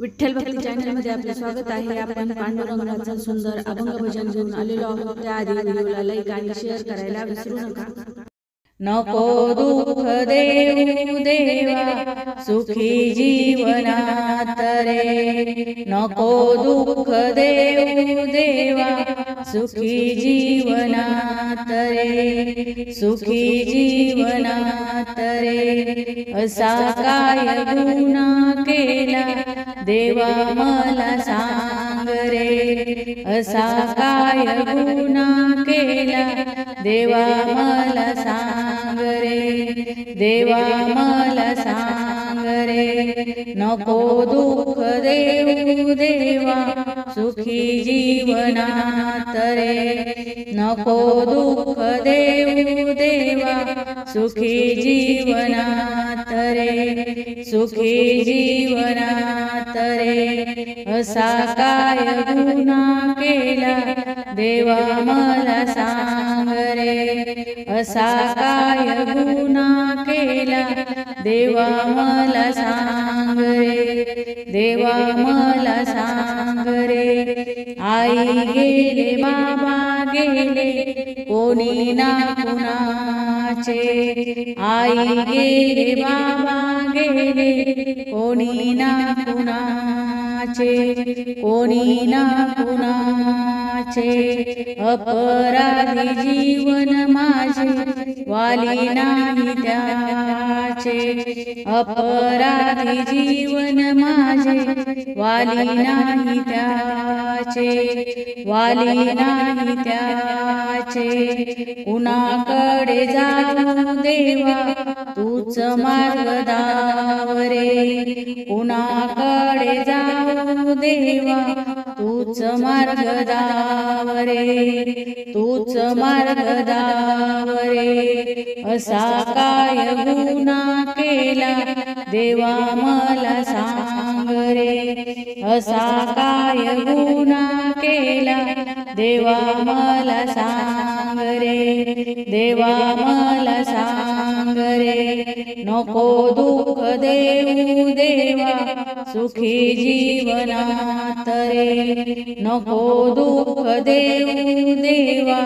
विठ्ठल भक्ती चॅनलमध्ये आपले स्वागत आहे। आपण पांडुरंगाचं सुंदर अभंग भजन घेऊन आलेलो आहोत। त्याआधी व्हिडिओला लाईक आणि शेअर करायला विसरू नका। नको दुःख देऊ देवा सुखी जीवनात रे, नको दुःख देऊ देवा सुखी जीवनात रे, सुखी जीवनात रे। असा काय गुन्हा केला देवा मला सांग रे, असा काय गुन्हा केला देवा मला सांग रे, देवा मला सांग रे। नको दुःख देऊ देवा सुखी जीवनात रे, नको दुःख देऊ देवा सुखी जीवनात रे, सुखी जीवनात रे। असा काय गुन्हा केला देवा मला सांग रे, असा काय गुन्हा केला देवा मला सांग रे, देवा मला सांग रे। आई गेले बाबा गेले कोणी ना कुणाचे, आई गेले बाबा गेले कोणी ना कुणाचे, कोणी ना कुणाचे। अपराधी जीवन माझे वाली नाही त्याचे, अपराधी जीवन माझे वाली नाही त्याचे, वाली नाही त्याचे। कुणाकडे जाऊ देवा तूच मार्ग दाव रे, कुणाकडे जाऊ देवा तूच मार्ग दाव रे, तूच मार्ग दाव रे। असा काय गुन्हा केला देवा मला सांग रे, असा काय गुन्हा केला देवा मला सांग रे, देवा मला सांग रे। नको दुःख देऊ देवा सुखी जीवनात रे, नको दुःख देऊ देवा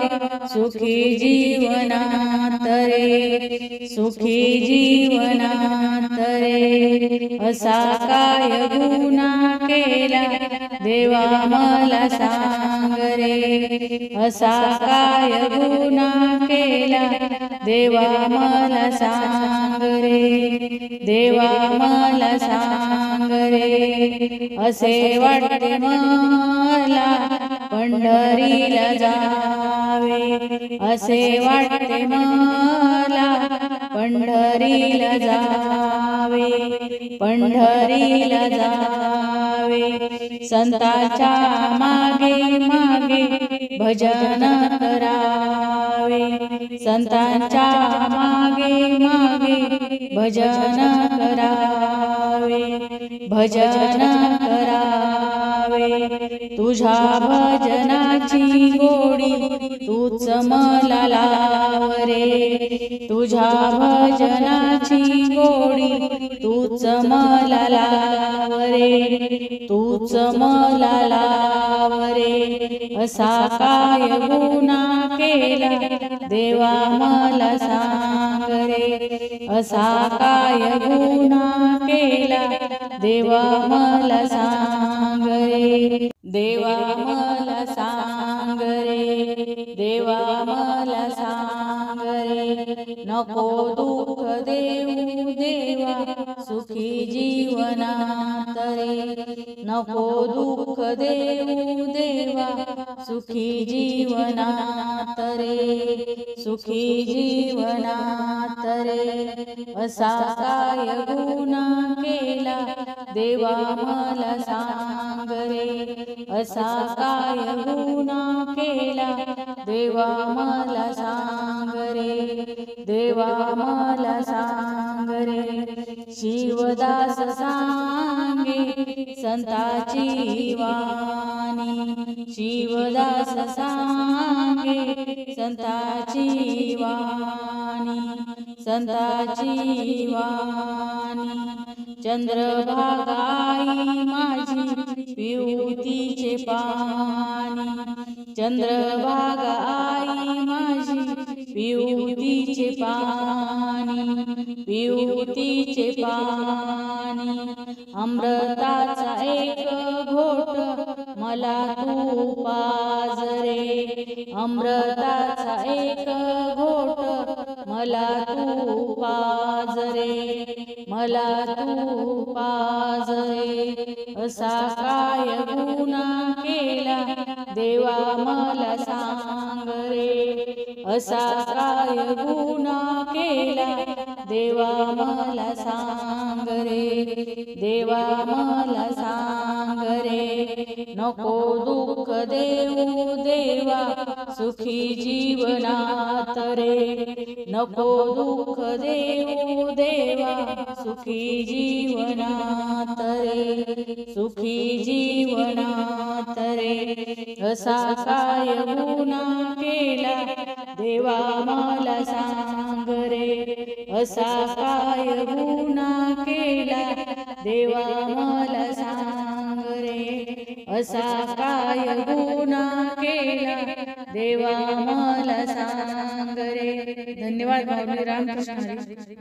सुखी जीवनात रे, सुखी जीवनात रे। असा काय गुन्हा केला देवा मला सांग रे, असा काय गुन्हा केला देवा मला सांग रे, देवा मला सांग रे। असे वाटते मला पंढरीला जावे, असे वाटते मला पंढरीला जावे, पंढरीला जावे। संतांच्या मागे मागे भजन करावे, संतांच्या मागे मागे भजन करावे, भजन करावे। तुझ्या भजनाची गोडी तूच मला लाव रे, तुझ्या भजनाची गोडी तूच मला लाव रे, तूच मला लाव रे। असा काय गुन्हा केला देवा मला सांग रे, असा काय गुन्हा केला देवा मला सांग रे, देवा मला सांग रे, देवा मला सांग रे। नको दुःख देऊ देवा सुखी जीवनात रे, नको दुःख देऊ देवा सुखी जीवनात रे, सुखी जीवनात रे। असा काय गुन्हा केला देवा मला सांग रे, असा काय गुन्हा केला देवा मला सांग रे, देवा मला सांग रे। शिवदास सांगे संताची वाणी, शिवदास सांगे संताची वाणी, संताची वाणी। चंद्रभागा आई माझी पाणी चंद्रभागा आई माझी विभूतीचे पाणी विभूतीचे पाणी अमृताचा एक घोट मला तू पाज रे अमृताचा एक घोट मला तू पाज रे मला तू पाज रे असा काय गुन्हा केला देवा मला सांग रे असा काय गुन्हा केला देवा मला सांग रे देवा मला सांग रे नको दुःख देऊ देवा सुखी जीवनात रे नको दुःख देऊ देवा सुखी जीवनात रे सुखी जीवनात रे असा काय गुन्हा केला देवा मला सांग रे असा काय गुन्हा केला देवा मला सांग रे असा काय गुन्हा केला देवा मला सांग रे. धन्यवाद. रामकृष्ण हरी.